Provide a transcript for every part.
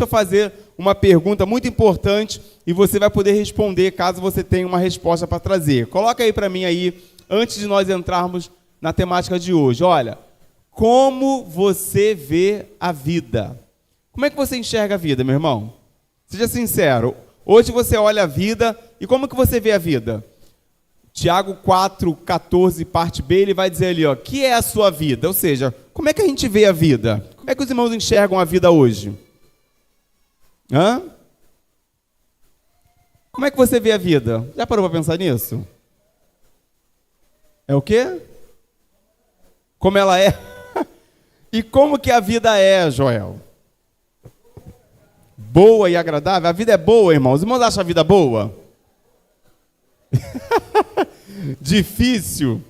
eu fazer uma pergunta muito importante e você vai poder responder caso você tenha uma resposta para trazer. Coloca aí para mim aí, antes de nós entrarmos na temática de hoje. Olha, como você vê a vida? Como é que você enxerga a vida, meu irmão? Seja sincero. Hoje você olha a vida e como que você vê a vida? Tiago 4,14, parte B, ele vai dizer ali, ó, que é a sua vida? Ou seja, como é que a gente vê a vida? Como é que os irmãos enxergam a vida hoje? Hã? Como é que você vê a vida? Já parou para pensar nisso? É o quê? Como ela é? E como que a vida é, Joel? Boa e agradável? A vida é boa, irmãos? Os irmãos acham a vida boa? Difícil?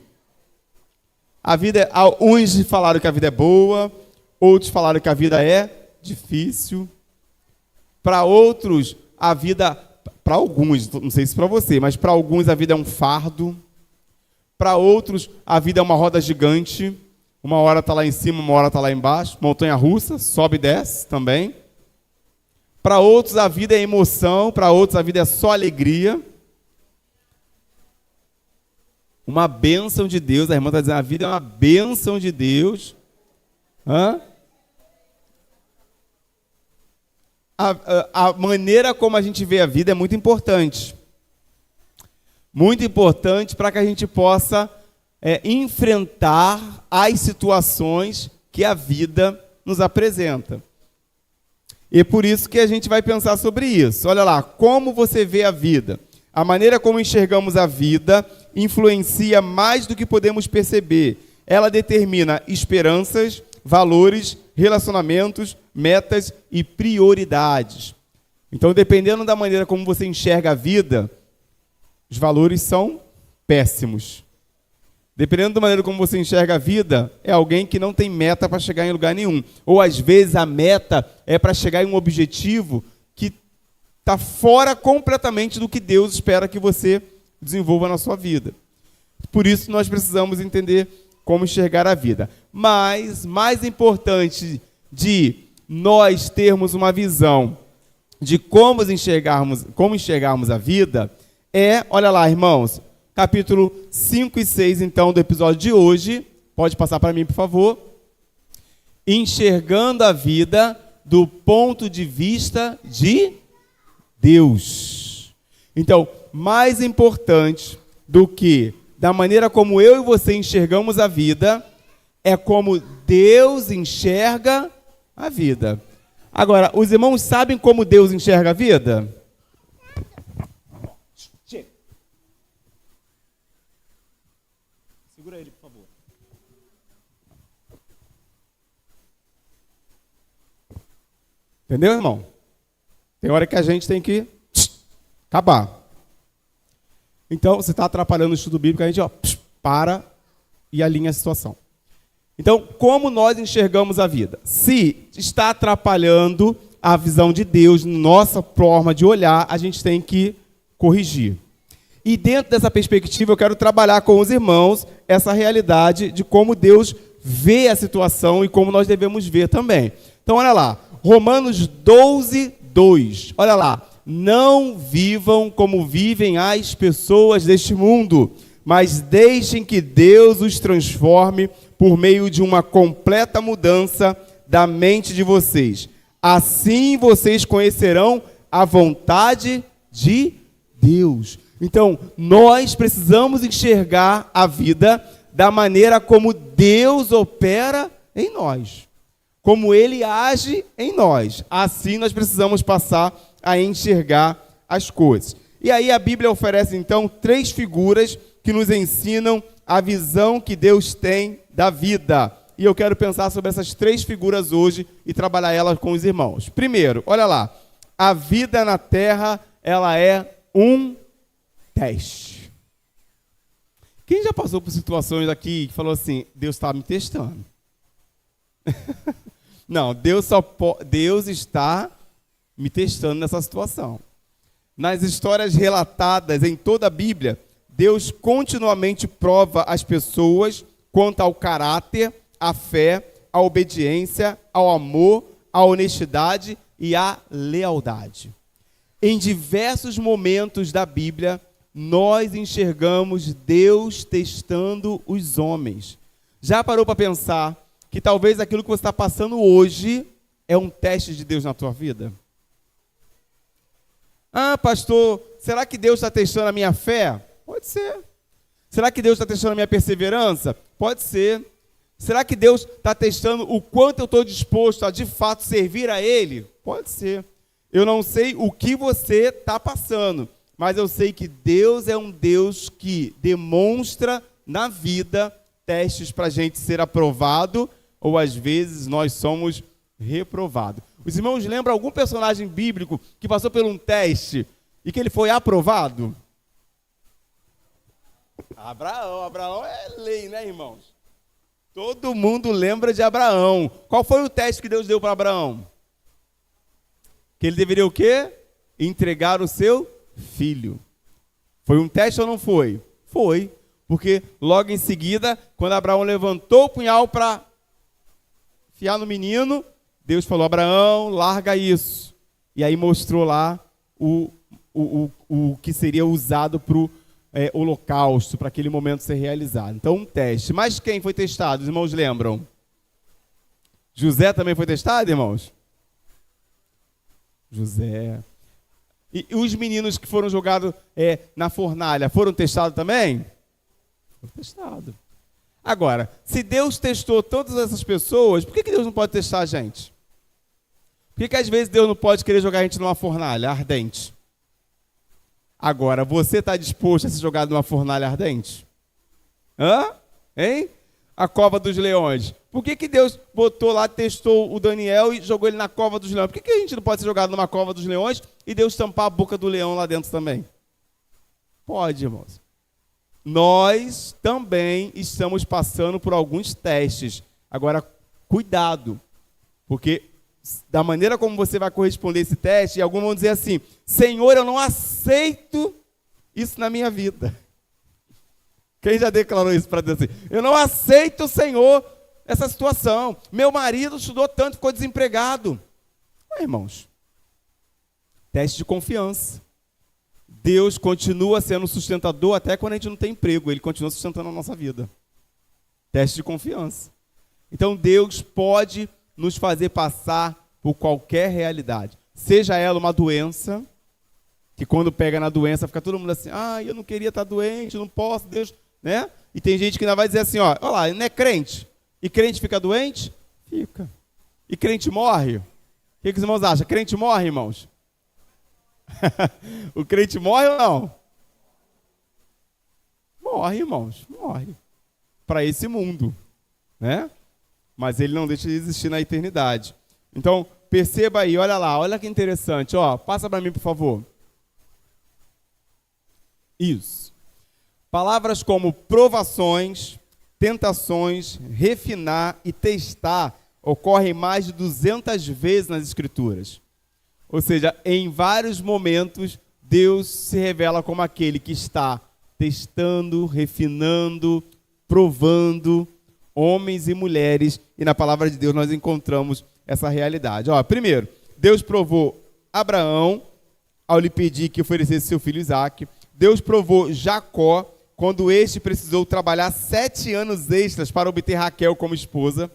A vida é... Uns falaram que a vida é boa, outros falaram que a vida é difícil. Para outros, a vida... Para alguns, não sei se para você, mas para alguns a vida é um fardo. Para outros, a vida é uma roda gigante. Uma hora está lá em cima, uma hora está lá embaixo. Montanha-russa, sobe e desce também. Para outros, a vida é emoção. Para outros, a vida é só alegria. Uma bênção de Deus. A irmã está dizendo, a vida é uma bênção de Deus. Hã? A maneira como a gente vê a vida é muito importante. Muito importante para que a gente possa enfrentar as situações que a vida nos apresenta. E é por isso que a gente vai pensar sobre isso. Olha lá, como você vê a vida? A maneira como enxergamos a vida influencia mais do que podemos perceber. Ela determina esperanças, valores, relacionamentos, metas e prioridades. Então, dependendo da maneira como você enxerga a vida, os valores são péssimos. Dependendo da maneira como você enxerga a vida, é alguém que não tem meta para chegar em lugar nenhum. Ou, às vezes, a meta é para chegar em um objetivo que está fora completamente do que Deus espera que você desenvolva na sua vida. Por isso, nós precisamos entender como enxergar a vida. Mas, mais importante de nós termos uma visão de como enxergarmos a vida, olha lá, irmãos, capítulo 5 e 6, então, do episódio de hoje. Pode passar para mim, por favor. Enxergando a vida do ponto de vista de Deus. Então, mais importante do que da maneira como eu e você enxergamos a vida, é como Deus enxerga a vida. Agora, os irmãos sabem como Deus enxerga a vida? Segura ele, por favor. Entendeu, irmão? Tem hora que a gente tem que acabar. Então, você está atrapalhando o estudo bíblico, a gente para e alinha a situação. Então, como nós enxergamos a vida? Se está atrapalhando a visão de Deus, nossa forma de olhar, a gente tem que corrigir. E dentro dessa perspectiva, eu quero trabalhar com os irmãos essa realidade de como Deus vê a situação e como nós devemos ver também. Então, olha lá, Romanos 12, 2. Olha lá. Não vivam como vivem as pessoas deste mundo, mas deixem que Deus os transforme por meio de uma completa mudança da mente de vocês. Assim vocês conhecerão a vontade de Deus. Então, nós precisamos enxergar a vida da maneira como Deus opera em nós, como Ele age em nós. Assim nós precisamos passar a enxergar as coisas. E aí a Bíblia oferece, então, 3 figuras que nos ensinam a visão que Deus tem da vida. E eu quero pensar sobre essas 3 figuras hoje e trabalhar elas com os irmãos. Primeiro, olha lá. A vida na terra, ela é um teste. Quem já passou por situações aqui que falou assim, Deus está me testando? Não, Deus está me testando nessa situação. Nas histórias relatadas em toda a Bíblia, Deus continuamente prova as pessoas quanto ao caráter, à fé, à obediência, ao amor, à honestidade, e a lealdade. Em diversos momentos da Bíblia, nós enxergamos Deus testando os homens. Já parou para pensar que talvez aquilo que você está passando hoje é um teste de Deus na tua vida? Ah, pastor, será que Deus está testando a minha fé? Pode ser. Será que Deus está testando a minha perseverança? Pode ser. Será que Deus está testando o quanto eu estou disposto a, de fato, servir a Ele? Pode ser. Eu não sei o que você está passando, mas eu sei que Deus é um Deus que demonstra na vida testes para a gente ser aprovado, ou às vezes nós somos reprovados. Os irmãos lembram algum personagem bíblico que passou por um teste e que ele foi aprovado? Abraão é lei, né, irmãos? Todo mundo lembra de Abraão. Qual foi o teste que Deus deu para Abraão? Que ele deveria o quê? Entregar o seu filho. Foi um teste ou não foi? Foi. Porque logo em seguida, quando Abraão levantou o punhal para enfiar no menino, Deus falou: Abraão, larga isso. E aí mostrou lá o que seria usado para o holocausto, para aquele momento ser realizado. Então, um teste. Mas quem foi testado? Os irmãos lembram? José também foi testado, irmãos? José. E os meninos que foram jogados na fornalha, foram testados também? Foram testados. Agora, se Deus testou todas essas pessoas, por que Deus não pode testar a gente? Por que às vezes Deus não pode querer jogar a gente numa fornalha ardente? Agora, você está disposto a ser jogado numa fornalha ardente? Hã? Hein? A cova dos leões. Por que Deus botou lá, testou o Daniel e jogou ele na cova dos leões? Por que a gente não pode ser jogado numa cova dos leões e Deus tampar a boca do leão lá dentro também? Pode, irmãos. Nós também estamos passando por alguns testes. Agora, cuidado, porque da maneira como você vai corresponder a esse teste, e alguns vão dizer assim: Senhor, eu não aceito isso na minha vida. Quem já declarou isso para Deus assim? Eu não aceito, Senhor, essa situação. Meu marido estudou tanto, ficou desempregado. Irmãos, teste de confiança. Deus continua sendo sustentador até quando a gente não tem emprego. Ele continua sustentando a nossa vida. Teste de confiança. Então Deus pode nos fazer passar por qualquer realidade. Seja ela uma doença, que quando pega na doença fica todo mundo assim: eu não queria estar doente, não posso, Deus, né? E tem gente que ainda vai dizer assim: olha lá, não é crente. E crente fica doente? Fica. E crente morre? O que os irmãos acham? Crente morre, irmãos? O crente morre ou não? Morre, irmãos, morre. Para esse mundo, né? Mas ele não deixa de existir na eternidade. Então, perceba aí, olha lá, olha que interessante, passa para mim, por favor. Isso. Palavras como provações, tentações, refinar e testar ocorrem mais de 200 vezes nas Escrituras. Ou seja, em vários momentos, Deus se revela como aquele que está testando, refinando, provando homens e mulheres, e na palavra de Deus nós encontramos essa realidade. Primeiro, Deus provou Abraão ao lhe pedir que oferecesse seu filho Isaque. Deus provou Jacó quando este precisou trabalhar 7 anos extras para obter Raquel como esposa.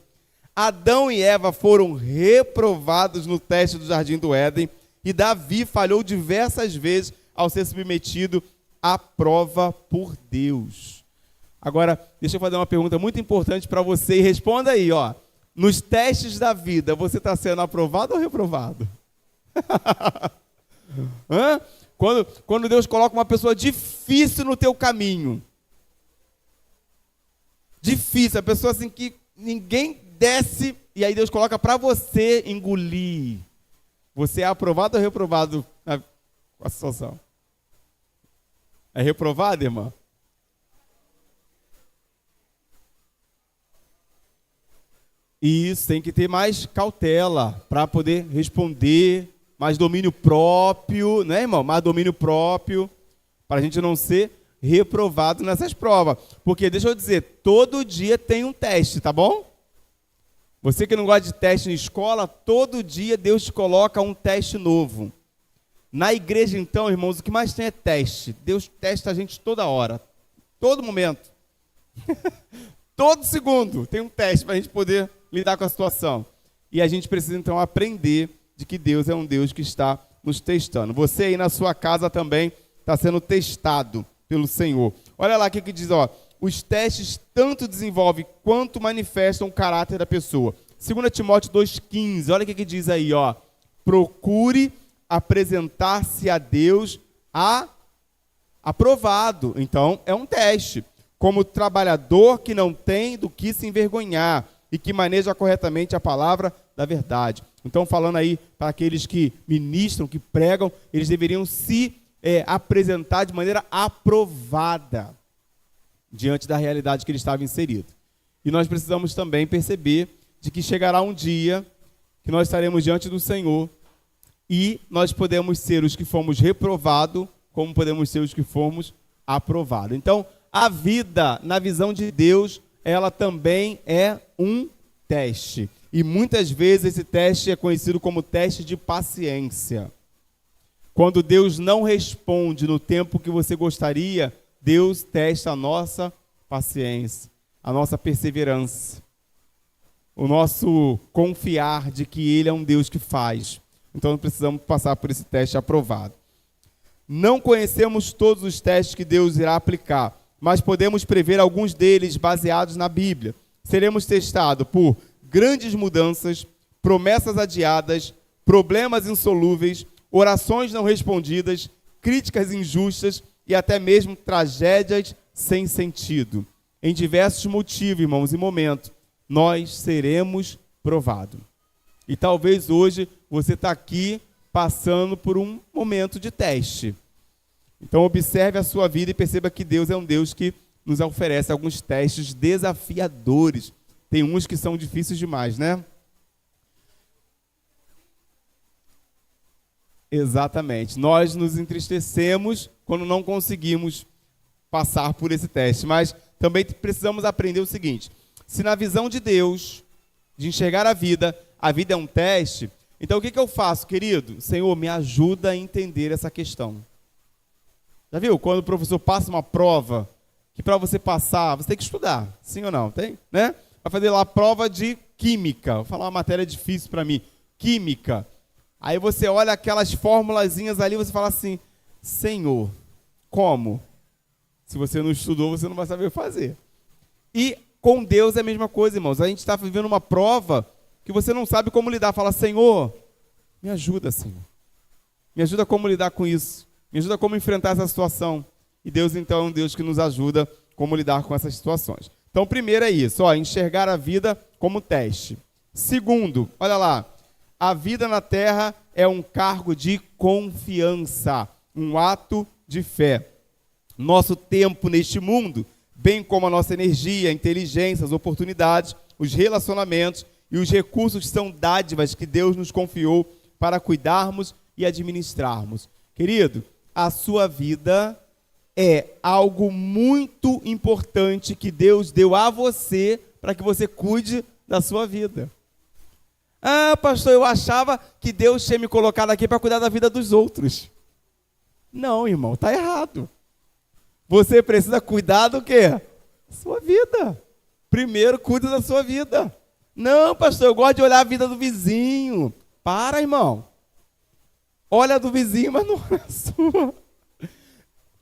Adão e Eva foram reprovados no teste do Jardim do Éden, e Davi falhou diversas vezes ao ser submetido à prova por Deus. Agora, deixa eu fazer uma pergunta muito importante para você e responda aí, nos testes da vida, você está sendo aprovado ou reprovado? Quando Deus coloca uma pessoa difícil no teu caminho, difícil, a pessoa assim que ninguém desce, e aí Deus coloca para você engolir. Você é aprovado ou reprovado com a situação? É reprovado, irmã? Isso, tem que ter mais cautela para poder responder, mais domínio próprio, né, irmão? Mais domínio próprio, para a gente não ser reprovado nessas provas. Porque, deixa eu dizer, todo dia tem um teste, tá bom? Você que não gosta de teste na escola, todo dia Deus te coloca um teste novo. Na igreja, então, irmãos, o que mais tem é teste. Deus testa a gente toda hora, todo momento. Todo segundo tem um teste para a gente poder lidar com a situação. E a gente precisa, então, aprender de que Deus é um Deus que está nos testando. Você aí na sua casa também está sendo testado pelo Senhor. Olha lá o que diz, ó. Os testes tanto desenvolvem quanto manifestam o caráter da pessoa. 2 Timóteo 2,15, olha o que diz aí, ó. Procure apresentar-se a Deus aprovado. Então, é um teste. Como trabalhador que não tem do que se envergonhar e que maneja corretamente a palavra da verdade. Então, falando aí para aqueles que ministram, que pregam, eles deveriam se apresentar de maneira aprovada diante da realidade que ele estava inserido. E nós precisamos também perceber de que chegará um dia que nós estaremos diante do Senhor e nós podemos ser os que fomos reprovados, como podemos ser os que fomos aprovados. Então, a vida, na visão de Deus, ela também é um teste. E muitas vezes esse teste é conhecido como teste de paciência. Quando Deus não responde no tempo que você gostaria, Deus testa a nossa paciência, a nossa perseverança, o nosso confiar de que Ele é um Deus que faz. Então, precisamos passar por esse teste aprovado. Não conhecemos todos os testes que Deus irá aplicar, mas podemos prever alguns deles baseados na Bíblia. Seremos testados por grandes mudanças, promessas adiadas, problemas insolúveis, orações não respondidas, críticas injustas e até mesmo tragédias sem sentido. Em diversos motivos, irmãos, e momentos, nós seremos provados. E talvez hoje você está aqui passando por um momento de teste. Então observe a sua vida e perceba que Deus é um Deus que nos oferece alguns testes desafiadores. Tem uns que são difíceis demais, né? Exatamente. Nós nos entristecemos quando não conseguimos passar por esse teste. Mas também precisamos aprender o seguinte. Se na visão de Deus, de enxergar a vida é um teste, então o que eu faço, querido? Senhor, me ajuda a entender essa questão. Já viu? Quando o professor passa uma prova, que para você passar, você tem que estudar. Sim ou não? Tem? Né? Vai fazer lá a prova de química. Vou falar uma matéria difícil para mim. Química. Aí você olha aquelas formulazinhas ali e você fala assim, Senhor, como? Se você não estudou, você não vai saber fazer. E com Deus é a mesma coisa, irmãos. A gente está vivendo uma prova que você não sabe como lidar. Fala, Senhor, me ajuda, Senhor. Me ajuda como lidar com isso. Me ajuda como enfrentar essa situação. E Deus, então, é um Deus que nos ajuda como lidar com essas situações. Então, primeiro é isso, ó, enxergar a vida como teste. Segundo, olha lá, a vida na terra é um cargo de confiança, um ato de fé. Nosso tempo neste mundo, bem como a nossa energia, a inteligência, as oportunidades, os relacionamentos e os recursos são dádivas que Deus nos confiou para cuidarmos e administrarmos. Querido, a sua vida é algo muito importante que Deus deu a você para que você cuide da sua vida. Ah, pastor, eu achava que Deus tinha me colocado aqui para cuidar da vida dos outros. Não, irmão, está errado. Você precisa cuidar do quê? Sua vida. Primeiro, cuida da sua vida. Não, pastor, eu gosto de olhar a vida do vizinho. Para, irmão. Olha a do vizinho, mas não é a sua.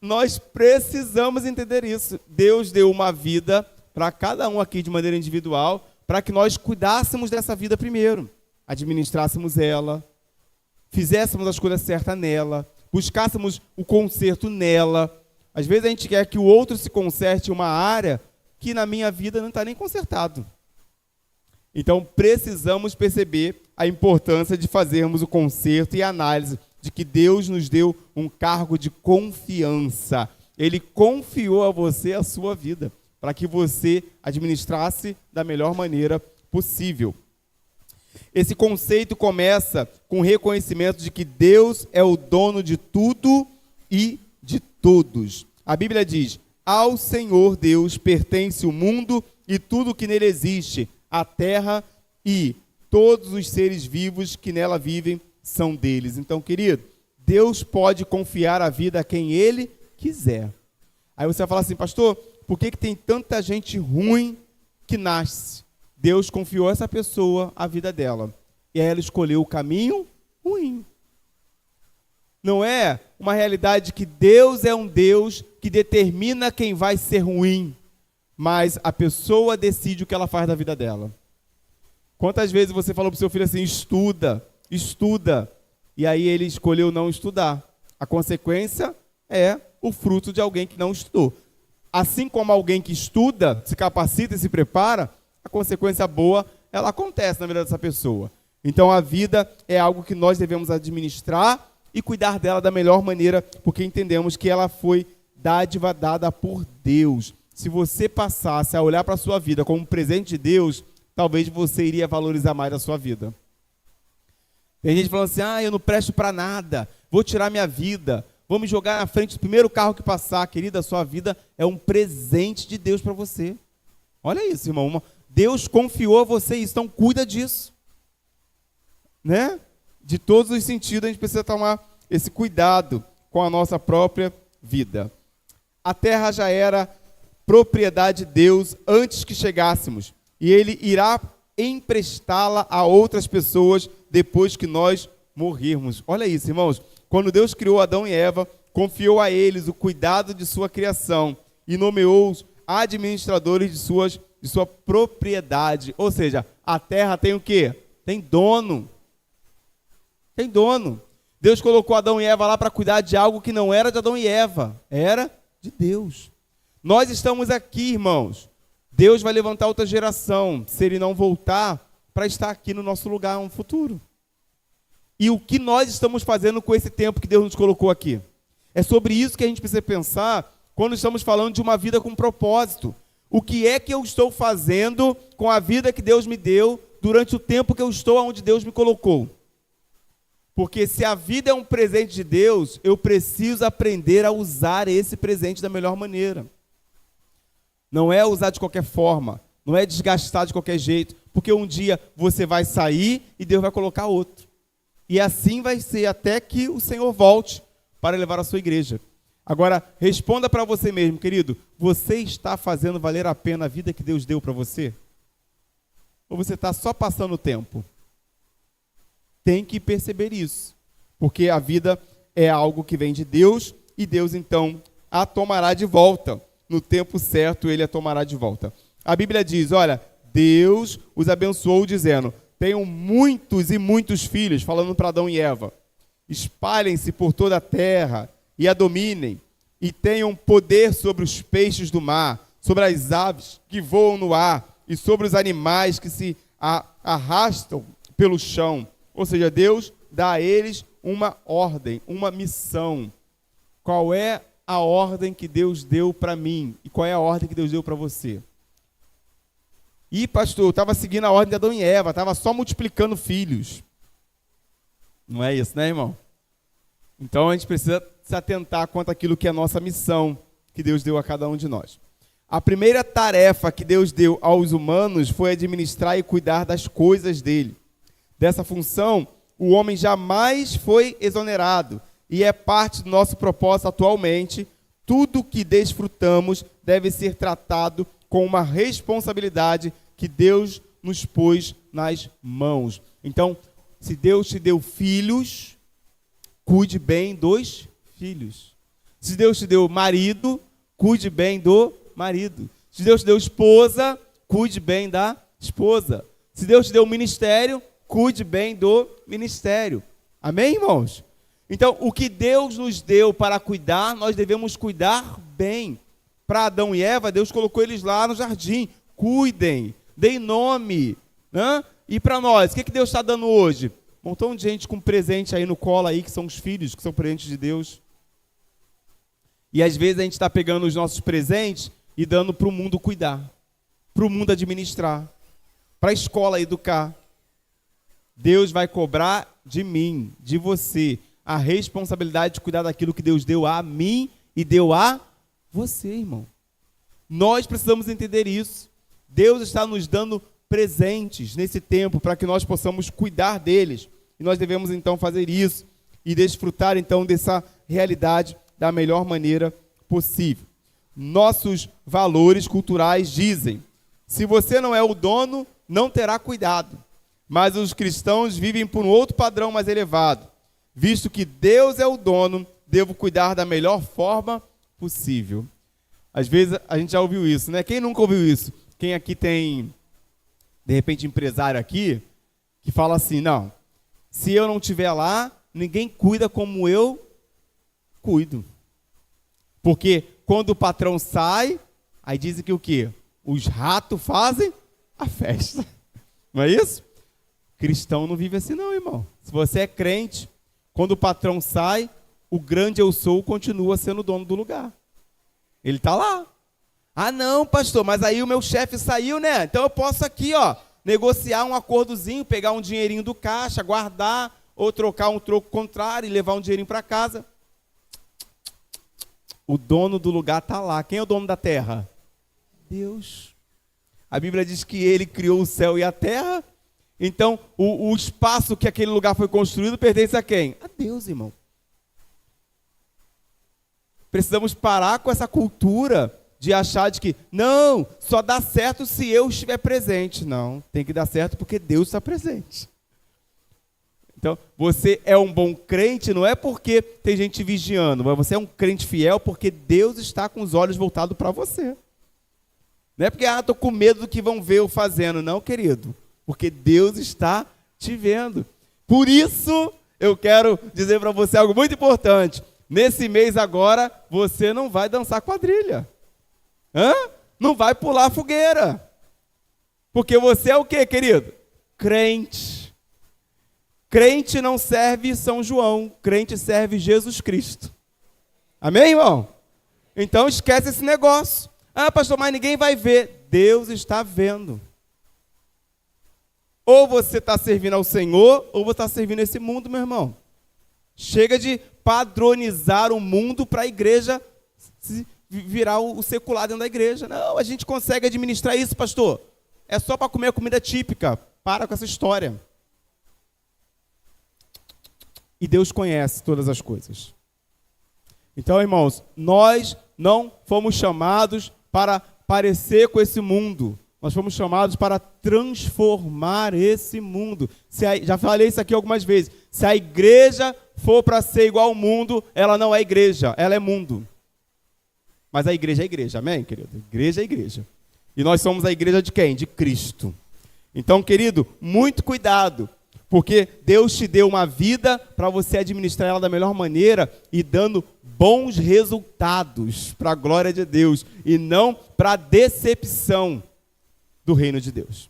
Nós precisamos entender isso. Deus deu uma vida para cada um aqui de maneira individual, para que nós cuidássemos dessa vida primeiro, administrássemos ela, fizéssemos as coisas certas nela, buscássemos o conserto nela. Às vezes a gente quer que o outro se conserte em uma área que na minha vida não está nem consertado. Então precisamos perceber a importância de fazermos o conserto e a análise de que Deus nos deu um cargo de confiança. Ele confiou a você a sua vida, para que você administrasse da melhor maneira possível. Esse conceito começa com o reconhecimento de que Deus é o dono de tudo e de todos. A Bíblia diz, ao Senhor Deus pertence o mundo e tudo que nele existe, a terra e todos os seres vivos que nela vivem são deles. Então, querido, Deus pode confiar a vida a quem Ele quiser. Aí você vai falar assim, pastor, por que tem tanta gente ruim que nasce? Deus confiou a essa pessoa a vida dela. E aí ela escolheu o caminho ruim. Não é uma realidade que Deus é um Deus que determina quem vai ser ruim, mas a pessoa decide o que ela faz da vida dela. Quantas vezes você falou para o seu filho assim, estuda, estuda, e aí ele escolheu não estudar? A consequência é o fruto de alguém que não estudou. Assim como alguém que estuda, se capacita e se prepara, a consequência boa, ela acontece na vida dessa pessoa. Então a vida é algo que nós devemos administrar e cuidar dela da melhor maneira, porque entendemos que ela foi dádiva dada por Deus. Se você passasse a olhar para a sua vida como um presente de Deus, talvez você iria valorizar mais a sua vida. Tem gente falando assim, eu não presto para nada, vou tirar minha vida, vou me jogar na frente do primeiro carro que passar. Querida, a sua vida é um presente de Deus para você. Olha isso, irmão. Deus confiou a você isso, então cuida disso. Né? De todos os sentidos, a gente precisa tomar esse cuidado com a nossa própria vida. A terra já era propriedade de Deus antes que chegássemos, e Ele irá emprestá-la a outras pessoas depois que nós morrermos. Olha isso, irmãos. Quando Deus criou Adão e Eva, confiou a eles o cuidado de sua criação e nomeou-os administradores de sua propriedade. Ou seja, a terra tem o quê? Tem dono. Tem dono. Deus colocou Adão e Eva lá para cuidar de algo que não era de Adão e Eva, era de Deus. Nós estamos aqui, irmãos. Deus vai levantar outra geração, se Ele não voltar, para estar aqui no nosso lugar no futuro. E o que nós estamos fazendo com esse tempo que Deus nos colocou aqui? É sobre isso que a gente precisa pensar quando estamos falando de uma vida com propósito. O que é que eu estou fazendo com a vida que Deus me deu durante o tempo que eu estou onde Deus me colocou? Porque se a vida é um presente de Deus, eu preciso aprender a usar esse presente da melhor maneira. Não é usar de qualquer forma, não é desgastar de qualquer jeito, porque um dia você vai sair e Deus vai colocar outro. E assim vai ser até que o Senhor volte para levar a sua igreja. Agora, responda para você mesmo, querido, você está fazendo valer a pena a vida que Deus deu para você? Ou você está só passando o tempo? Tem que perceber isso, porque a vida é algo que vem de Deus, e Deus então a tomará de volta. No tempo certo, Ele a tomará de volta. A Bíblia diz, olha, Deus os abençoou dizendo, tenham muitos e muitos filhos, falando para Adão e Eva, espalhem-se por toda a terra e a dominem, e tenham poder sobre os peixes do mar, sobre as aves que voam no ar, e sobre os animais que se arrastam pelo chão. Ou seja, Deus dá a eles uma ordem, uma missão. Qual é a ordem que Deus deu para mim? E qual é a ordem que Deus deu para você? E pastor, eu estava seguindo a ordem de Adão e Eva, estava só multiplicando filhos. Não é isso, né, irmão? Então a gente precisa se atentar quanto àquilo que é a nossa missão, que Deus deu a cada um de nós. A primeira tarefa que Deus deu aos humanos foi administrar e cuidar das coisas dele. Dessa função, o homem jamais foi exonerado e é parte do nosso propósito atualmente. Tudo que desfrutamos deve ser tratado com uma responsabilidade que Deus nos pôs nas mãos. Então, se Deus te deu filhos, cuide bem dos filhos. Se Deus te deu marido, cuide bem do marido. Se Deus te deu esposa, cuide bem da esposa. Se Deus te deu ministério, cuide bem do ministério. Amém, irmãos? Então, o que Deus nos deu para cuidar, nós devemos cuidar bem. Para Adão e Eva, Deus colocou eles lá no jardim. Cuidem, deem nome. Né? E para nós, o que Deus está dando hoje? Um montão de gente com presente aí no colo aí, que são os filhos, que são presentes de Deus. E às vezes a gente está pegando os nossos presentes e dando para o mundo cuidar, para o mundo administrar, para a escola educar. Deus vai cobrar de mim, de você, a responsabilidade de cuidar daquilo que Deus deu a mim e deu a você, irmão. Nós precisamos entender isso. Deus está nos dando presentes nesse tempo para que nós possamos cuidar deles. E nós devemos então fazer isso e desfrutar então dessa realidade da melhor maneira possível. Nossos valores culturais dizem: se você não é o dono, não terá cuidado. Mas os cristãos vivem por um outro padrão mais elevado. Visto que Deus é o dono, devo cuidar da melhor forma possível. Às vezes a gente já ouviu isso, né? Quem nunca ouviu isso? Quem aqui tem, de repente, empresário aqui, que fala assim: não, se eu não estiver lá, ninguém cuida como eu cuido. Porque quando o patrão sai, aí dizem que o quê? Os ratos fazem a festa. Não é isso? Cristão não vive assim não, irmão. Se você é crente, quando o patrão sai, o grande eu sou continua sendo o dono do lugar. Ele está lá. Ah não, pastor, mas aí o meu chefe saiu, né? Então eu posso aqui, ó, negociar um acordozinho, pegar um dinheirinho do caixa, guardar, ou trocar um troco contrário e levar um dinheirinho para casa. O dono do lugar está lá. Quem é o dono da terra? Deus. A Bíblia diz que ele criou o céu e a terra. Então, o espaço que aquele lugar foi construído pertence a quem? A Deus, irmão. Precisamos parar com essa cultura de achar de que, não, só dá certo se eu estiver presente. Não, tem que dar certo porque Deus está presente. Então, você é um bom crente, não é porque tem gente vigiando, mas você é um crente fiel porque Deus está com os olhos voltados para você. Não é porque, estou com medo do que vão ver eu fazendo. Não, querido. Porque Deus está te vendo. Por isso, eu quero dizer para você algo muito importante. Nesse mês agora, você não vai dançar quadrilha. Não vai pular fogueira. Porque você é o quê, querido? Crente. Crente não serve São João. Crente serve Jesus Cristo. Amém, irmão? Então esquece esse negócio. Pastor, mas ninguém vai ver. Deus está vendo. Ou você está servindo ao Senhor, ou você está servindo esse mundo, meu irmão. Chega de padronizar o mundo para a igreja virar o secular dentro da igreja. Não, a gente consegue administrar isso, pastor. É só para comer a comida típica. Para com essa história. E Deus conhece todas as coisas. Então, irmãos, nós não fomos chamados para parecer com esse mundo. Nós fomos chamados para transformar esse mundo. Já falei isso aqui algumas vezes. Se a igreja for para ser igual ao mundo, ela não é igreja, ela é mundo. Mas a igreja é igreja, amém, querido? Igreja é igreja. E nós somos a igreja de quem? De Cristo. Então, querido, muito cuidado, porque Deus te deu uma vida para você administrar ela da melhor maneira e dando bons resultados para a glória de Deus e não para a decepção do reino de Deus.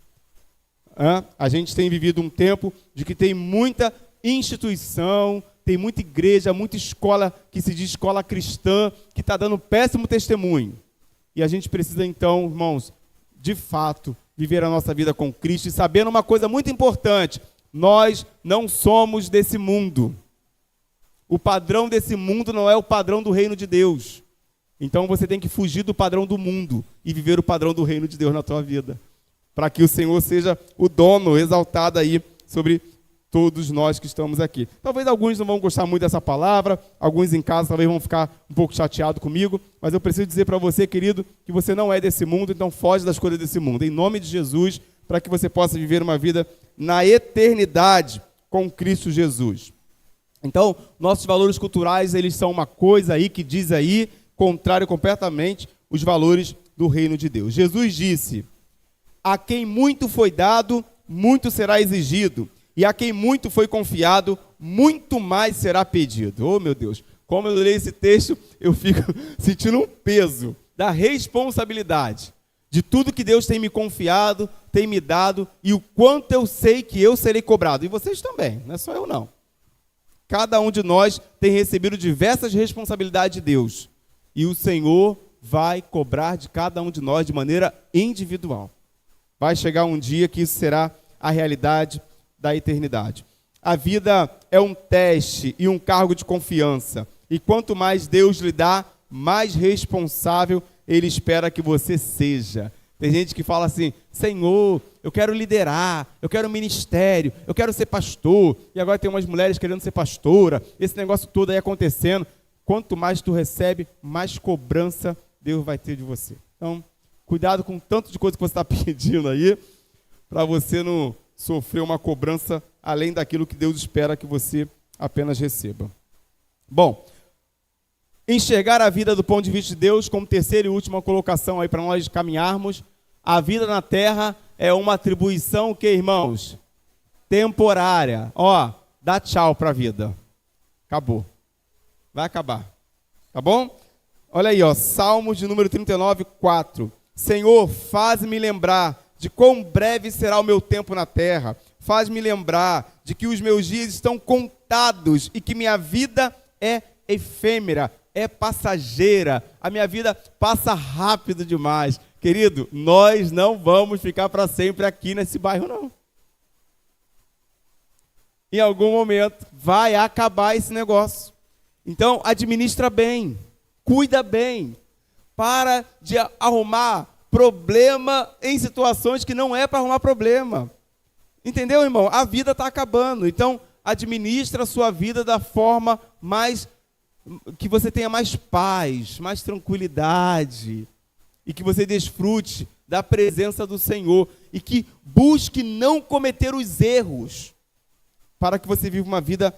A gente tem vivido um tempo de que tem muita instituição, tem muita igreja, muita escola que se diz escola cristã, que está dando péssimo testemunho. E a gente precisa então, irmãos, de fato, viver a nossa vida com Cristo e sabendo uma coisa muito importante: nós não somos desse mundo. O padrão desse mundo não é o padrão do reino de Deus. Então você tem que fugir do padrão do mundo e viver o padrão do reino de Deus na tua vida, para que o Senhor seja o dono exaltado aí sobre todos nós que estamos aqui. Talvez alguns não vão gostar muito dessa palavra, alguns em casa talvez vão ficar um pouco chateados comigo, mas eu preciso dizer para você, querido, que você não é desse mundo, então foge das coisas desse mundo, em nome de Jesus, para que você possa viver uma vida na eternidade com Cristo Jesus. Então, nossos valores culturais, eles são uma coisa aí que diz aí, contrário completamente os valores do reino de Deus. Jesus disse: a quem muito foi dado, muito será exigido, e a quem muito foi confiado, muito mais será pedido. Oh, meu Deus, como eu leio esse texto, eu fico sentindo um peso da responsabilidade de tudo que Deus tem me confiado, tem me dado, e o quanto eu sei que eu serei cobrado. E vocês também, não é só eu não. Cada um de nós tem recebido diversas responsabilidades de Deus, e o Senhor vai cobrar de cada um de nós de maneira individual. Vai chegar um dia que isso será a realidade da eternidade. A vida é um teste e um cargo de confiança. E quanto mais Deus lhe dá, mais responsável Ele espera que você seja. Tem gente que fala assim, Senhor, eu quero liderar, eu quero ministério, eu quero ser pastor. E agora tem umas mulheres querendo ser pastora, esse negócio todo aí acontecendo. Quanto mais tu recebe, mais cobrança Deus vai ter de você. Então, cuidado com o tanto de coisa que você está pedindo aí, para você não sofrer uma cobrança além daquilo que Deus espera que você apenas receba. Bom, enxergar a vida do ponto de vista de Deus, como terceira e última colocação aí para nós caminharmos, a vida na terra é uma atribuição que, irmãos, temporária. Ó, dá tchau para a vida. Acabou. Vai acabar. Tá bom? Olha aí, ó, Salmos de número 39, 4. Senhor, faz-me lembrar de quão breve será o meu tempo na terra. Faz-me lembrar de que os meus dias estão contados e que minha vida é efêmera, é passageira. A minha vida passa rápido demais. Querido, nós não vamos ficar para sempre aqui nesse bairro, não. Em algum momento vai acabar esse negócio. Então, administra bem, cuida bem. Para de arrumar problema em situações que não é para arrumar problema. Entendeu, irmão? A vida está acabando. Então, administra a sua vida da forma mais... que você tenha mais paz, mais tranquilidade. E que você desfrute da presença do Senhor. E que busque não cometer os erros. Para que você viva uma vida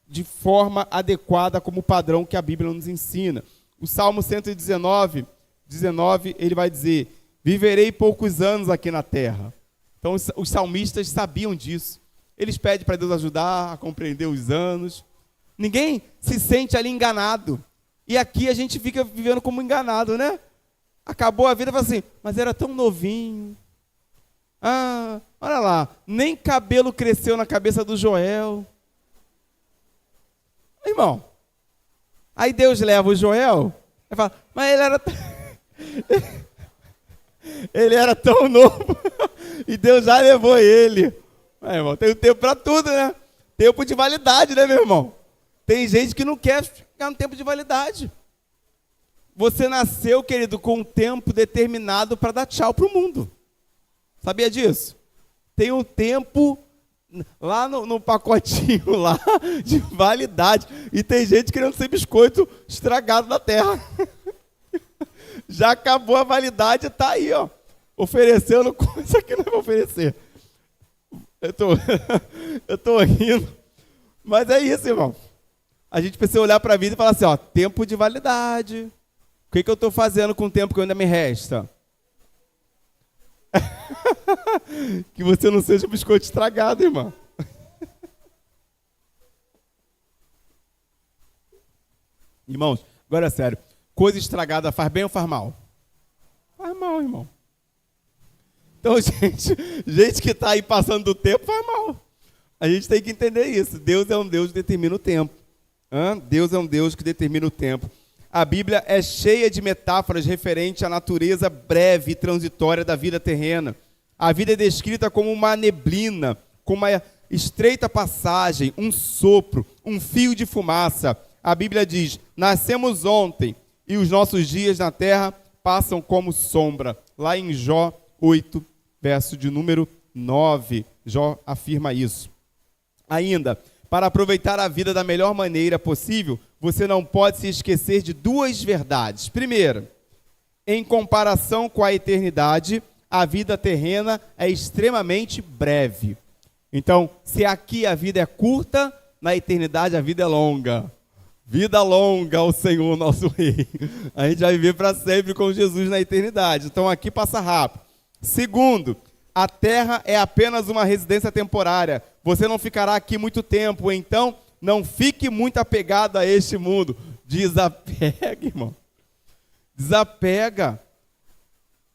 de forma adequada como o padrão que a Bíblia nos ensina. O Salmo 119, ele vai dizer, viverei poucos anos aqui na terra. Então os salmistas sabiam disso. Eles pedem para Deus ajudar a compreender os anos. Ninguém se sente ali enganado. E aqui a gente fica vivendo como enganado, né? Acabou a vida e fala assim, mas era tão novinho. Ah, olha lá, nem cabelo cresceu na cabeça do Joel. Irmão, aí Deus leva o Joel e fala, mas ele era tão novo e Deus já levou ele. Mas, irmão, tem tempo para tudo, né? Tempo de validade, né, meu irmão? Tem gente que não quer ficar no tempo de validade. Você nasceu, querido, com um tempo determinado para dar tchau para o mundo. Sabia disso? Tem um tempo lá no pacotinho lá de validade. E tem gente querendo ser biscoito estragado na terra. Já acabou a validade e está aí, ó, oferecendo coisa que não é para oferecer. Eu tô rindo. Mas é isso, irmão. A gente precisa olhar para a vida e falar assim, ó, tempo de validade. O que eu estou fazendo com o tempo que ainda me resta? Que você não seja um biscoito estragado, irmão. Irmãos, agora é sério. Coisa estragada faz bem ou faz mal? Faz mal, irmão. Então, gente que está aí passando do tempo faz mal. A gente tem que entender isso. Deus é um Deus que determina o tempo. Deus é um Deus que determina o tempo. A Bíblia é cheia de metáforas referentes à natureza breve e transitória da vida terrena. A vida é descrita como uma neblina, como uma estreita passagem, um sopro, um fio de fumaça. A Bíblia diz, nascemos ontem e os nossos dias na terra passam como sombra. Lá em Jó 8, verso de número 9, Jó afirma isso. Ainda, para aproveitar a vida da melhor maneira possível, você não pode se esquecer de duas verdades. Primeiro, em comparação com a eternidade, a vida terrena é extremamente breve. Então, se aqui a vida é curta, na eternidade a vida é longa. Vida longa ao Senhor, nosso Rei. A gente vai viver para sempre com Jesus na eternidade. Então, aqui passa rápido. Segundo, a terra é apenas uma residência temporária. Você não ficará aqui muito tempo, então não fique muito apegado a este mundo. Desapega, irmão. Desapega.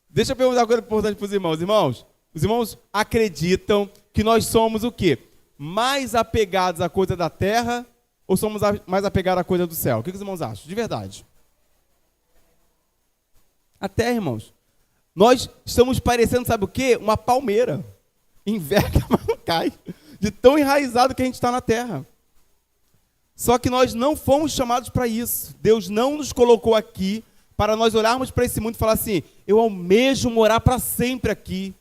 Deixa eu perguntar uma coisa importante para os irmãos. Irmãos, os irmãos acreditam que nós somos o quê? Mais apegados à coisa da terra ou somos mais apegados à coisa do céu? O que os irmãos acham? De verdade. A terra, irmãos. Nós estamos parecendo, sabe o quê? Uma palmeira. Enverga, mas não cai. De tão enraizado que a gente está na terra. Só que nós não fomos chamados para isso. Deus não nos colocou aqui para nós olharmos para esse mundo e falar assim: eu almejo morar para sempre aqui.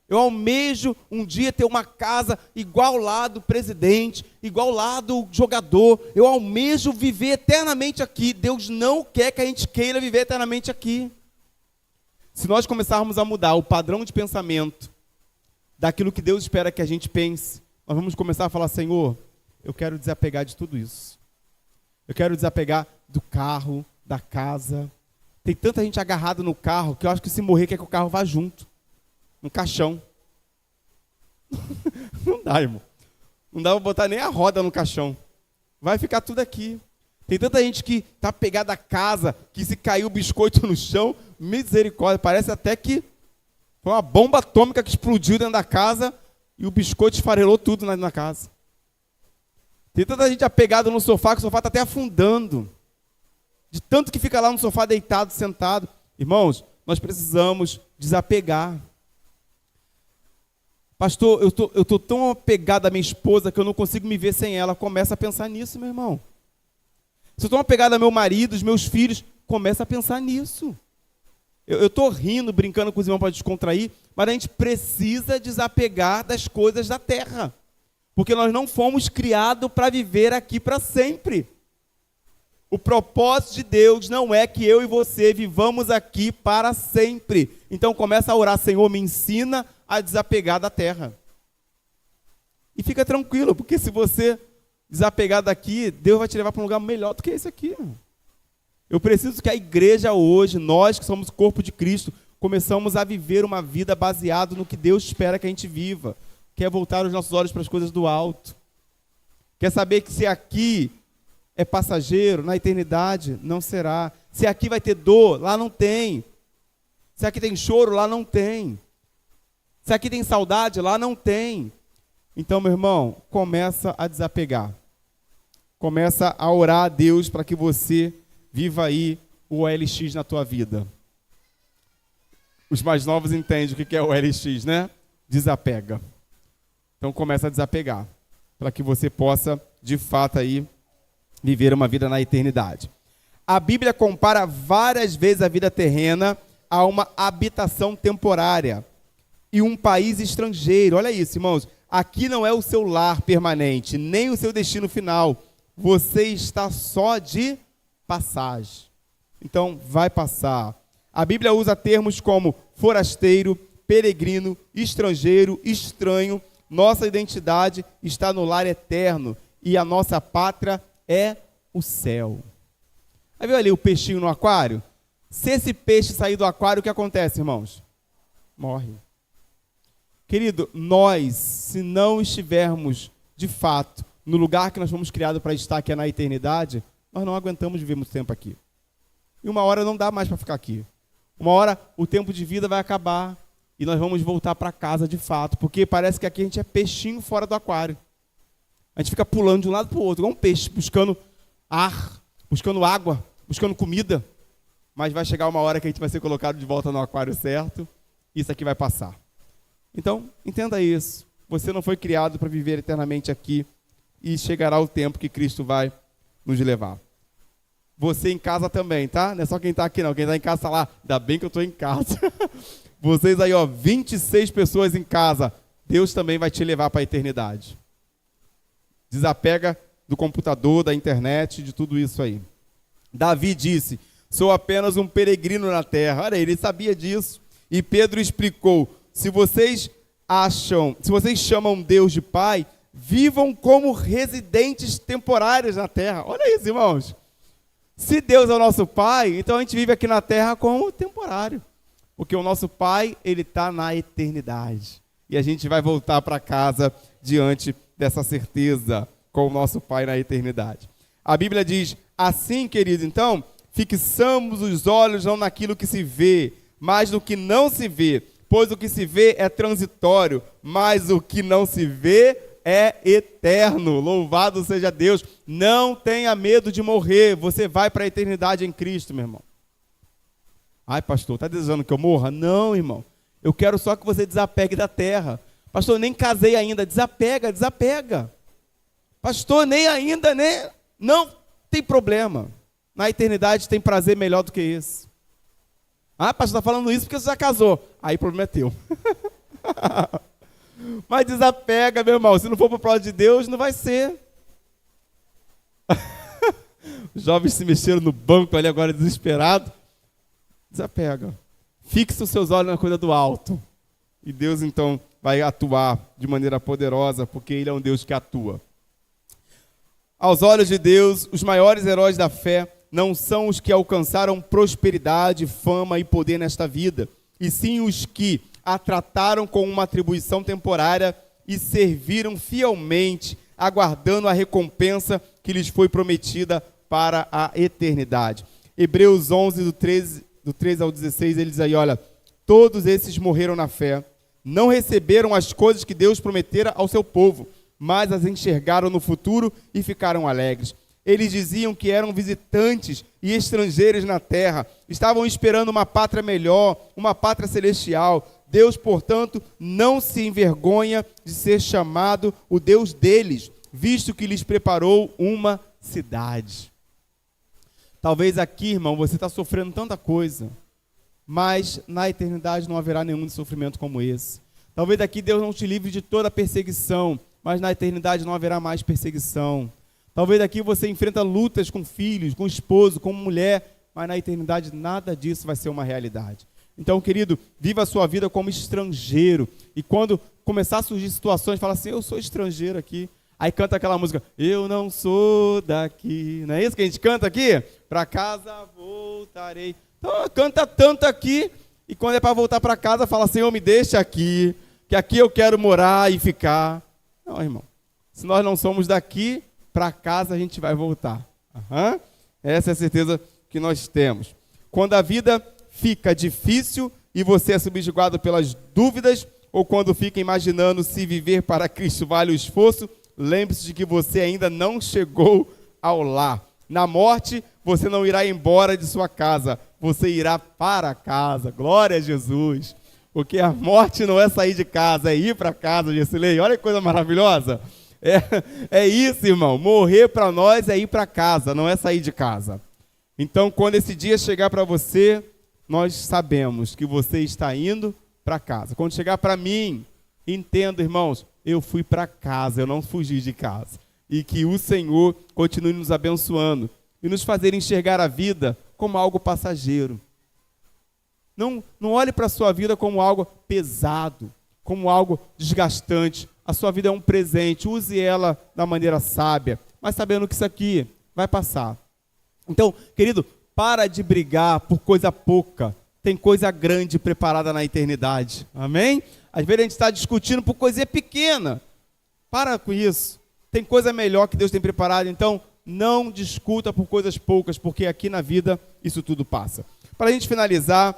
Eu almejo um dia ter uma casa igual lá do presidente, igual lá do jogador. Eu almejo viver eternamente aqui. Deus não quer que a gente queira viver eternamente aqui. Se nós começarmos a mudar o padrão de pensamento daquilo que Deus espera que a gente pense, nós vamos começar a falar: Senhor, eu quero desapegar de tudo isso. Eu quero desapegar do carro, da casa. Tem tanta gente agarrada no carro que eu acho que se morrer quer que o carro vá junto. Um caixão. Não dá, irmão. Não dá para botar nem a roda no caixão. Vai ficar tudo aqui. Tem tanta gente que está pegada à casa, que se caiu o biscoito no chão, misericórdia, parece até que foi uma bomba atômica que explodiu dentro da casa e o biscoito esfarelou tudo na casa. Tem tanta gente apegada no sofá, que o sofá está até afundando. De tanto que fica lá no sofá deitado, sentado. Irmãos, nós precisamos desapegar. Pastor, eu tô tão apegado à minha esposa que eu não consigo me ver sem ela. Começa a pensar nisso, meu irmão. Se eu estou apegado ao meu marido, aos meus filhos, começa a pensar nisso. Eu estou rindo, brincando com os irmãos para descontrair, mas a gente precisa desapegar das coisas da terra. Porque nós não fomos criados para viver aqui para sempre. O propósito de Deus não é que eu e você vivamos aqui para sempre. Então começa a orar: Senhor, me ensina a desapegar da terra. E fica tranquilo, porque se você desapegar daqui, Deus vai te levar para um lugar melhor do que esse aqui. Eu preciso que a igreja hoje, nós que somos o corpo de Cristo, começamos a viver uma vida baseada no que Deus espera que a gente viva. Quer voltar os nossos olhos para as coisas do alto. Quer saber que se aqui é passageiro, na eternidade não será. Se aqui vai ter dor, lá não tem. Se aqui tem choro, lá não tem. Se aqui tem saudade, lá não tem. Então, meu irmão, começa a desapegar. Começa a orar a Deus para que você viva aí o OLX na tua vida. Os mais novos entendem o que é o OLX, né? Desapega. Então, começa a desapegar, para que você possa, de fato, aí, viver uma vida na eternidade. A Bíblia compara várias vezes a vida terrena a uma habitação temporária e um país estrangeiro. Olha isso, irmãos. Aqui não é o seu lar permanente, nem o seu destino final. Você está só de passagem. Então, vai passar. A Bíblia usa termos como forasteiro, peregrino, estrangeiro, estranho. Nossa identidade está no lar eterno e a nossa pátria é o céu. Aí viu ali o peixinho no aquário? Se esse peixe sair do aquário, o que acontece, irmãos? Morre. Querido, nós, se não estivermos, de fato, no lugar que nós fomos criados para estar, que é na eternidade, nós não aguentamos viver muito tempo aqui. E uma hora não dá mais para ficar aqui. Uma hora o tempo de vida vai acabar e nós vamos voltar para casa de fato, porque parece que aqui a gente é peixinho fora do aquário. A gente fica pulando de um lado para o outro, igual um peixe, buscando ar, buscando água, buscando comida. Mas vai chegar uma hora que a gente vai ser colocado de volta no aquário certo, e isso aqui vai passar. Então, entenda isso. Você não foi criado para viver eternamente aqui, e chegará o tempo que Cristo vai nos levar. Você em casa também, tá? Não é só quem está aqui não, quem está em casa está lá. Ainda bem que eu estou em casa. Vocês aí, 26 pessoas em casa. Deus também vai te levar para a eternidade. Desapega do computador, da internet, de tudo isso aí. Davi disse: sou apenas um peregrino na terra. Olha, ele sabia disso. E Pedro explicou: se vocês chamam Deus de Pai, vivam como residentes temporários na terra. Olha isso, irmãos. Se Deus é o nosso Pai, então a gente vive aqui na terra como temporário. Porque o nosso Pai, ele está na eternidade. E a gente vai voltar para casa diante dessa certeza com o nosso Pai na eternidade. A Bíblia diz: assim, querido, então, fixamos os olhos não naquilo que se vê, mas no que não se vê. Pois o que se vê é transitório, mas o que não se vê é eterno. Louvado seja Deus. Não tenha medo de morrer. Você vai para a eternidade em Cristo, meu irmão. Ai, pastor, está desejando que eu morra? Não, irmão. Eu quero só que você desapegue da terra. Pastor, nem casei ainda. Desapega, desapega. Pastor, nem ainda, né? Não tem problema. Na eternidade tem prazer melhor do que esse. Ah, pastor, está falando isso porque você já casou. Aí o problema é teu. Mas desapega, meu irmão. Se não for para o plano de Deus, não vai ser. Os jovens se mexeram no banco ali agora desesperado. Desapega. Fixa os seus olhos na coisa do alto. E Deus então vai atuar de maneira poderosa, porque Ele é um Deus que atua. Aos olhos de Deus, os maiores heróis da fé não são os que alcançaram prosperidade, fama e poder nesta vida, e sim os que a trataram com uma atribuição temporária e serviram fielmente, aguardando a recompensa que lhes foi prometida para a eternidade. Hebreus 11, do 13 ao 16, ele diz aí, olha, todos esses morreram na fé, não receberam as coisas que Deus prometera ao seu povo, mas as enxergaram no futuro e ficaram alegres. Eles diziam que eram visitantes e estrangeiros na terra, estavam esperando uma pátria melhor, uma pátria celestial. Deus, portanto, não se envergonha de ser chamado o Deus deles, visto que lhes preparou uma cidade. Talvez aqui, irmão, você está sofrendo tanta coisa, mas na eternidade não haverá nenhum sofrimento como esse. Talvez aqui Deus não te livre de toda perseguição, mas na eternidade não haverá mais perseguição. Talvez aqui você enfrenta lutas com filhos, com esposo, com mulher, mas na eternidade nada disso vai ser uma realidade. Então, querido, viva a sua vida como estrangeiro. E quando começar a surgir situações, fala assim, eu sou estrangeiro aqui. Aí canta aquela música, eu não sou daqui. Não é isso que a gente canta aqui? Para casa voltarei. Então, canta tanto aqui, e quando é para voltar para casa, fala, Senhor, me deixa aqui, que aqui eu quero morar e ficar. Não, irmão. Se nós não somos daqui, para casa a gente vai voltar. Essa é a certeza que nós temos. Quando a vida fica difícil e você é subjugado pelas dúvidas, ou quando fica imaginando se viver para Cristo vale o esforço, lembre-se de que você ainda não chegou ao lar. Na morte, você não irá embora de sua casa, você irá para casa. Glória a Jesus. Porque a morte não é sair de casa, é ir para casa, Gessilei. Olha que coisa maravilhosa. É isso, irmão. Morrer para nós é ir para casa, não é sair de casa. Então, quando esse dia chegar para você, nós sabemos que você está indo para casa. Quando chegar para mim, entenda, irmãos, eu fui para casa, eu não fugi de casa. E que o Senhor continue nos abençoando e nos fazer enxergar a vida como algo passageiro. Não olhe para a sua vida como algo pesado, como algo desgastante. A sua vida é um presente, use ela da maneira sábia, mas sabendo que isso aqui vai passar. Então, querido, para de brigar por coisa pouca. Tem coisa grande preparada na eternidade. Amém? Às vezes a gente está discutindo por coisinha pequena. Para com isso. Tem coisa melhor que Deus tem preparado. Então, não discuta por coisas poucas, porque aqui na vida isso tudo passa. Para a gente finalizar,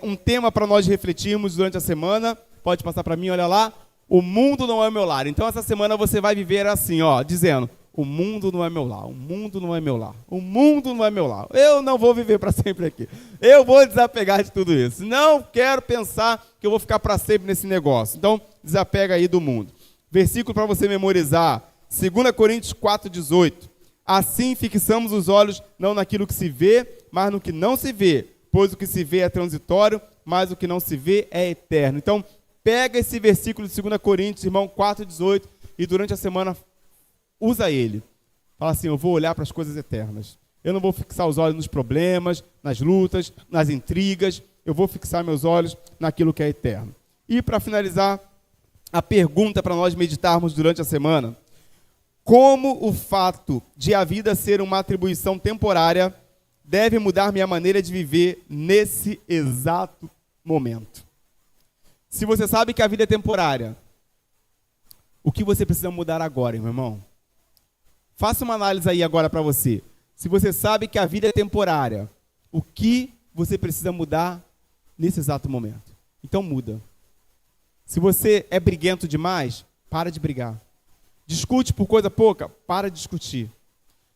um tema para nós refletirmos durante a semana. Pode passar para mim, olha lá. O mundo não é meu lar. Então, essa semana você vai viver assim, ó, dizendo, o mundo não é meu lar, o mundo não é meu lar, o mundo não é meu lar. Eu não vou viver para sempre aqui. Eu vou desapegar de tudo isso. Não quero pensar que eu vou ficar para sempre nesse negócio. Então, desapega aí do mundo. Versículo para você memorizar, 2 Coríntios 4,18. Assim fixamos os olhos não naquilo que se vê, mas no que não se vê. Pois o que se vê é transitório, mas o que não se vê é eterno. Então, pega esse versículo de 2 Coríntios, irmão, 4,18, e durante a semana usa ele. Fala assim, eu vou olhar para as coisas eternas. Eu não vou fixar os olhos nos problemas, nas lutas, nas intrigas. Eu vou fixar meus olhos naquilo que é eterno. E para finalizar, a pergunta para nós meditarmos durante a semana. Como o fato de a vida ser uma atribuição temporária deve mudar minha maneira de viver nesse exato momento? Se você sabe que a vida é temporária, o que você precisa mudar agora, meu irmão? Faça uma análise aí agora para você. Se você sabe que a vida é temporária, o que você precisa mudar nesse exato momento? Então muda. Se você é briguento demais, para de brigar. Discute por coisa pouca, para de discutir.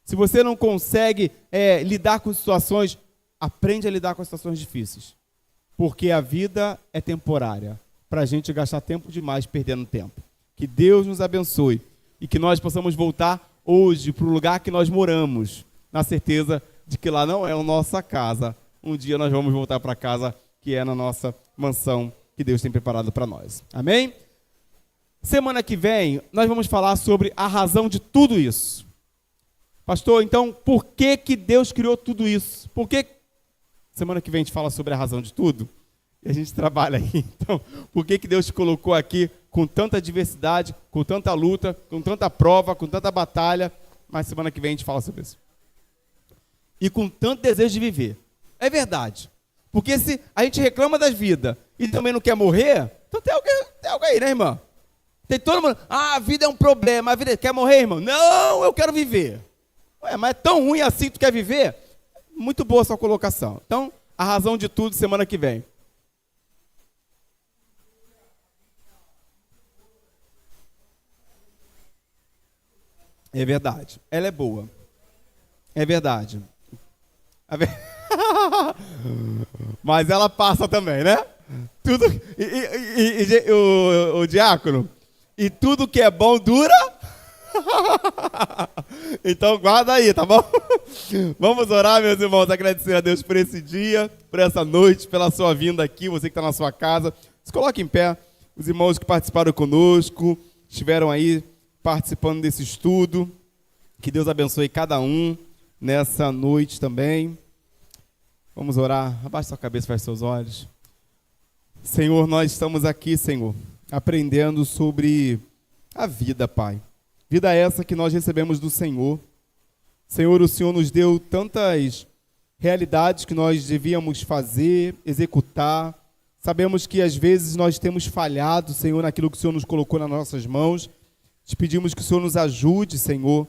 Se você não consegue lidar com situações, aprende a lidar com situações difíceis. Porque a vida é temporária, para a gente gastar tempo demais perdendo tempo. Que Deus nos abençoe e que nós possamos voltar hoje para o lugar que nós moramos, na certeza de que lá não é a nossa casa, um dia nós vamos voltar para casa, que é na nossa mansão que Deus tem preparado para nós. Amém? Semana que vem, nós vamos falar sobre a razão de tudo isso. Pastor, então, por que Deus criou tudo isso? Por que... Semana que vem a gente fala sobre a razão de tudo. E a gente trabalha aí. Então, por que Deus te colocou aqui com tanta diversidade, com tanta luta, com tanta prova, com tanta batalha? Mas semana que vem a gente fala sobre isso. E com tanto desejo de viver. É verdade. Porque se a gente reclama da vida e também não quer morrer, então tem algo aí, né, irmã? Tem todo mundo, a vida é um problema, a vida quer morrer, irmão? Não, eu quero viver. Ué, mas é tão ruim assim, tu quer viver? Muito boa a sua colocação. Então, a razão de tudo semana que vem. É verdade. Ela é boa. É verdade. Mas ela passa também, né? Tudo. O diácono. E tudo que é bom dura. Então guarda aí, tá bom? Vamos orar, meus irmãos, agradecer a Deus por esse dia, por essa noite, pela sua vinda aqui, você que está na sua casa. Se coloque em pé, os irmãos que participaram conosco, estiveram aí participando desse estudo. Que Deus abençoe cada um nessa noite também. Vamos orar. Abaixe sua cabeça, feche seus olhos. Senhor, nós estamos aqui, Senhor, aprendendo sobre a vida, Pai. Vida essa que nós recebemos do Senhor. Senhor, o Senhor nos deu tantas realidades que nós devíamos fazer, executar. Sabemos que às vezes nós temos falhado, Senhor, naquilo que o Senhor nos colocou nas nossas mãos. Te pedimos que o Senhor nos ajude, Senhor,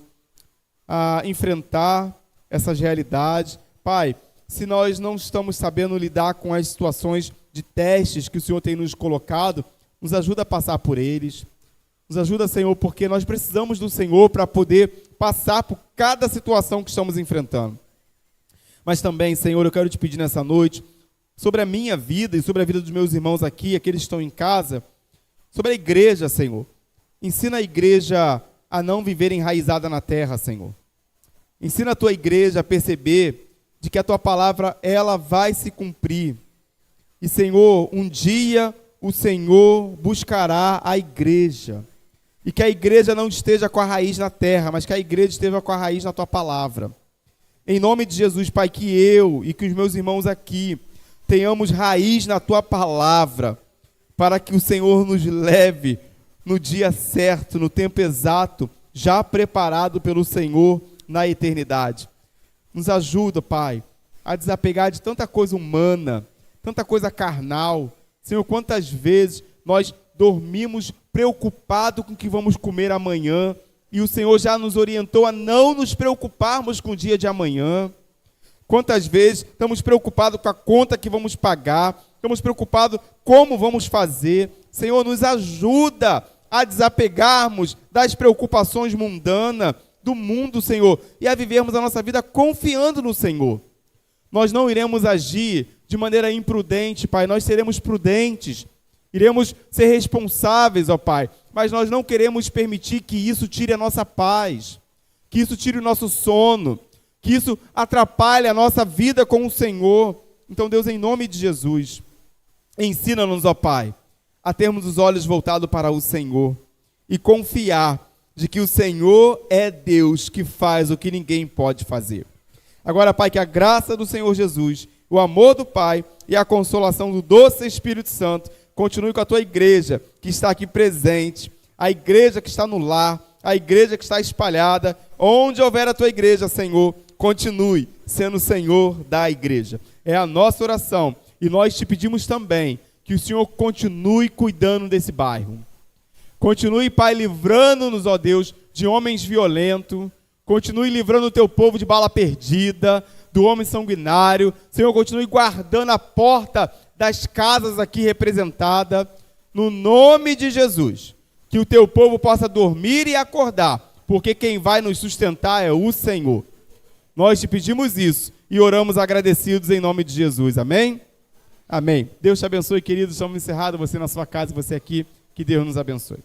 a enfrentar essas realidades. Pai, se nós não estamos sabendo lidar com as situações de testes que o Senhor tem nos colocado, nos ajuda a passar por eles. Nos ajuda, Senhor, porque nós precisamos do Senhor para poder passar por cada situação que estamos enfrentando. Mas também, Senhor, eu quero te pedir nessa noite, sobre a minha vida e sobre a vida dos meus irmãos aqui, aqueles que estão em casa, sobre a igreja, Senhor. Ensina a igreja a não viver enraizada na terra, Senhor. Ensina a tua igreja a perceber de que a tua palavra, ela vai se cumprir. E, Senhor, um dia o Senhor buscará a igreja. E que a igreja não esteja com a raiz na terra, mas que a igreja esteja com a raiz na tua palavra. Em nome de Jesus, Pai, que eu e que os meus irmãos aqui tenhamos raiz na tua palavra, para que o Senhor nos leve no dia certo, no tempo exato, já preparado pelo Senhor na eternidade. Nos ajuda, Pai, a desapegar de tanta coisa humana, tanta coisa carnal. Senhor, quantas vezes nós dormimos preocupados com o que vamos comer amanhã, e o Senhor já nos orientou a não nos preocuparmos com o dia de amanhã. Quantas vezes estamos preocupados com a conta que vamos pagar, estamos preocupados como vamos fazer. Senhor, nos ajuda a desapegarmos das preocupações mundanas do mundo, Senhor, e a vivermos a nossa vida confiando no Senhor. Nós não iremos agir de maneira imprudente, Pai, nós seremos prudentes, iremos ser responsáveis, ó Pai, mas nós não queremos permitir que isso tire a nossa paz, que isso tire o nosso sono, que isso atrapalhe a nossa vida com o Senhor. Então, Deus, em nome de Jesus, ensina-nos, ó Pai, a termos os olhos voltados para o Senhor e confiar de que o Senhor é Deus que faz o que ninguém pode fazer. Agora, Pai, que a graça do Senhor Jesus, o amor do Pai e a consolação do doce Espírito Santo continue com a tua igreja que está aqui presente, a igreja que está no lar, a igreja que está espalhada. Onde houver a tua igreja, Senhor, continue sendo o Senhor da igreja. É a nossa oração. E nós te pedimos também que o Senhor continue cuidando desse bairro. Continue, Pai, livrando-nos, ó Deus, de homens violentos. Continue livrando o teu povo de bala perdida, do homem sanguinário. Senhor, continue guardando a porta das casas aqui representadas. No nome de Jesus, que o teu povo possa dormir e acordar, porque quem vai nos sustentar é o Senhor. Nós te pedimos isso e oramos agradecidos em nome de Jesus. Amém? Amém. Deus te abençoe, queridos. Estamos encerrados. Você na sua casa, você aqui. Que Deus nos abençoe.